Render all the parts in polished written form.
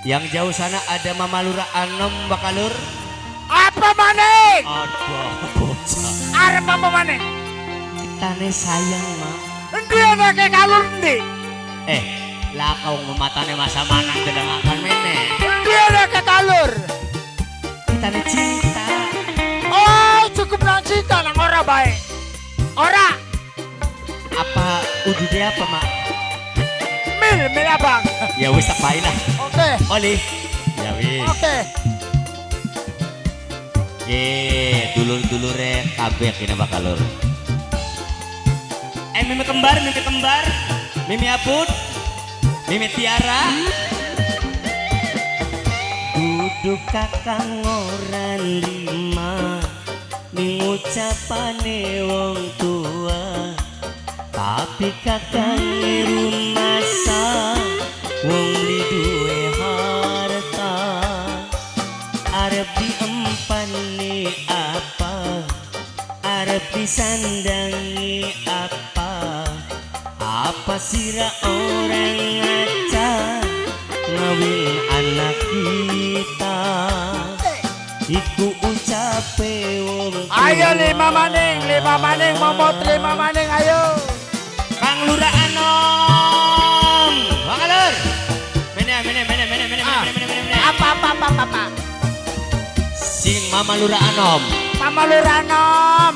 Yang jauh sana ada Mama Lura Anom Bakalur. Apa maning? Aduh, bocah. Arep apa maning? Tane sayang, Mak. Endi ana ke kalur endi? Lah kau mematane masa manang delengakan meneh. Endi ana ke kalur? Tane cinta. Oh, cukup nang cinta nang ora bae. Ora. Apa udude apa, Mak? Mil abang. Ya wis tak bae lah. Oke. Oli. Ya wis. Oke. Dulur-dulure kabeh kene Bakalur. Mimi kembar, Mimi Aput, Mimi Tiara. Duduk kakang ora lima ning ucapane wong tua, tapi kakang rumasa wong di duwe harta. Arep diempani apa, arep disandangi apa sira orang ngaca ngawin anak kita. Iku ucape wong tua. Ayo lima maning momot lima maning ayo. Kang Lura Anom Bakalur. Mene. Apa. Sing Mama Lura Anom. Mama Luranom.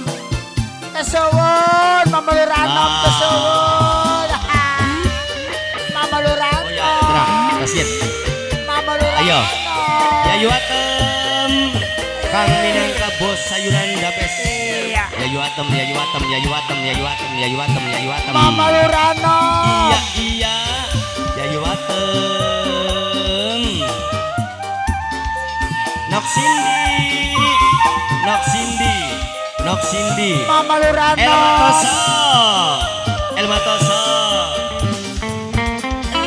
Kesuwun Mama Luranom kesuwun. Mama Luranom. Oh ya, terang. Kasihan. Mama Luranom. Ayo. Yayu Atem. Kang minangka bos sayuran dapes. Iya. Yayu Atem. Mama Luranom. Iya. Yayu Atem. Nok Cindy. Mama Luranom. Elma Toso.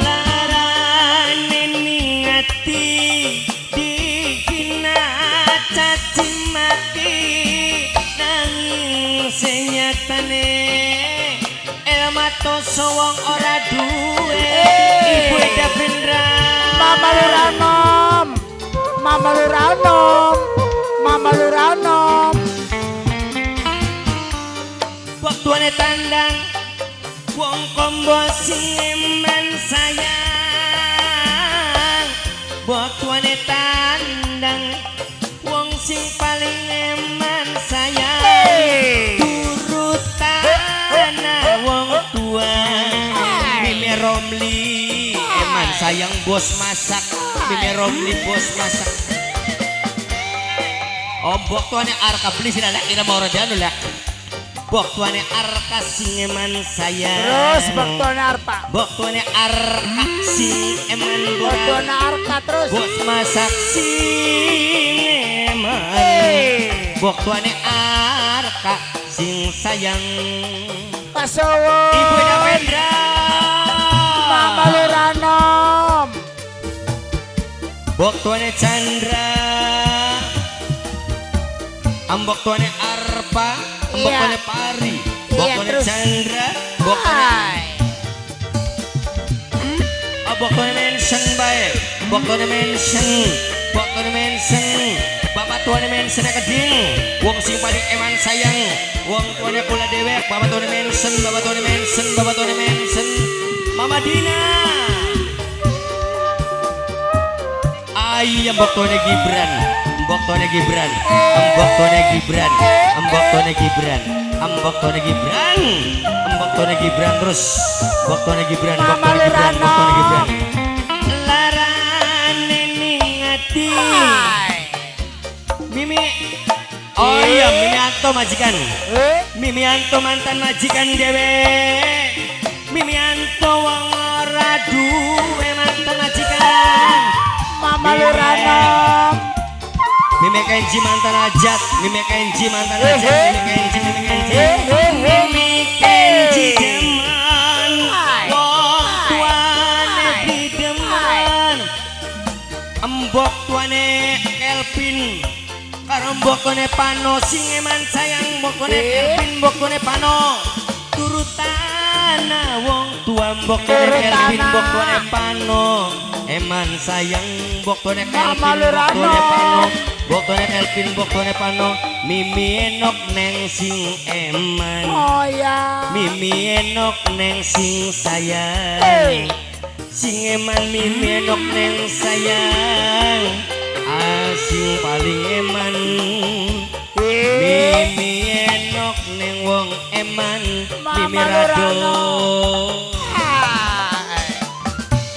Larane ningati dikina caci maki nanging senyatane Elma Toso wong ora duwe ibu Dabrindra. Mama Luranom. Waktuane tandang wong kombo sing eman sayang. Waktuane tandang wong sing paling eman sayang. Turutan wong tua. Mimi Romli eman sayang bos masak. Mimi Romli bos masak. Bok tuane arka beli sila lek ira mau rajano lek. Bok tuane arka sing eman sayang. Terus baktuane arpa. Bok tuane arka sing eman Baktuane arka terus. bos masak sing eman. Bok tuane arka sing sayang. Kesuwun. Ibu Davendra. Mama Luranom. Bok tuane Chandra. Ambok tuane Arpa, ambok tuane Pari, bok tuane Chandra, bok tuane abok tuane mention bae, bok tuane mention, bapak tuane mention keding, wong sing paling eman sayang, wong tuane kula dewek, bapak tuane mention, Mama Dina. Ai ambok tuane Gibran. Ambok tuane Gibran terus. Ambok tuane Gibran. Larane ningati. Mimi. Oh iya, Mimi Anto majikan. Mimi Anto mantan majikan dewe. Mimi Anto wong ora duwe mantan majikan. Mama Luranom. Mimi Kenji mantan ajat, Mimi Kenji deman. Wong tuane deman. Embok tuane Kelvin karo mbok tuane Pano sing eman sayang mbok tuane Kelvin mbok tuane Pano turutan Turutana wong tua mbok tuane Kelvin mbok tuane Pano eman sayang mbok tuane Kelvin mbok tuane Pano mbok tuane Kelvin mbok tuane Pano Mimi enok neng sing eman Oh ya. Mimi enok neng sing sayang sing eman Mimi enok neng sayang asing paling eman Mimi enok neng wong eman Mimi rado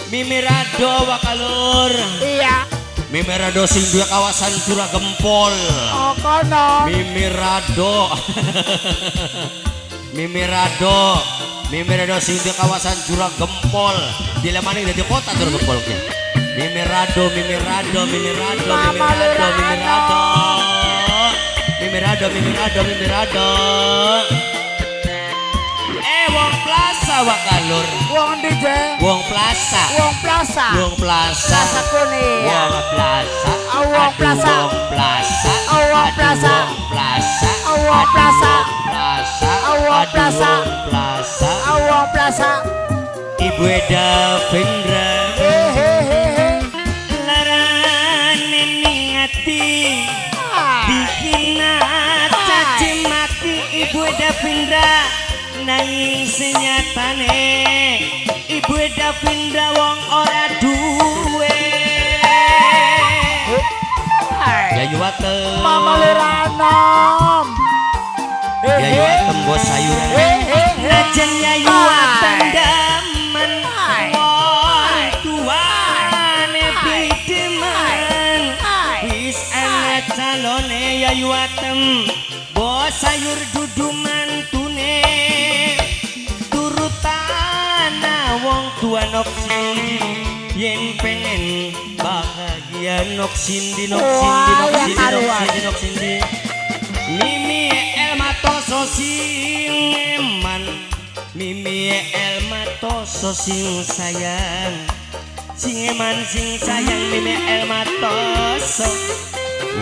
Mimi rado wakalur Iya. Mimi rado sing duwe kawasan Curah Gempol Oh kono. Mimi rado Mimi rado Mimi rado sing duwe kawasan Curah Gempol dilemani dadi kota Curah Gempol ki Mimi rado Mimi rado Mimi rado Mimi rado Mimi rado Mimi rado Mimi rado Mimi rado wong plaza wakalur Wong DJ. wong plaza Wong plaza. wong plaza Plaza kuning. wong plaza Wong plaza. wong plaza Wong plaza. wong plaza Wong plaza. plaza Wong plaza. wong plaza Wong plaza. Ibu Eda Vendra Hehehe. larane ningati bikin caci maki Ibu Eda Vendra nanging senyatane Ibu Eda Vendra wong ora duwe Yayu Atem Mama Luranom. Yayu Atem bos sayuran najan Yayu Atem damen wong tuane bidemen wis ana calone Yayu Atem bos sayur dudu mantune turutana wong tua nok sindi yen pengen bahagia nok sindi nok sindi nok sindi nok sindi nok sindi Mimi el matoso sing eman Mimi el matoso sing sayang sing eman sing sayang Mimi el matoso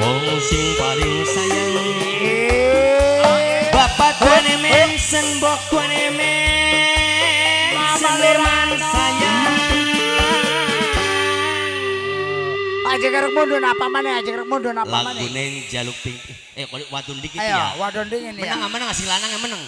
wong sing paling sayang Bapak tuane mensen bok tuane mensen eman sayang Aja kerek mundun apa mana? Aja kerek mundun apa mana? lagu neng jaluk pink kalau wadon dikit Ayo, ya wadon dingin ya. menang menang hasil lanang yang menang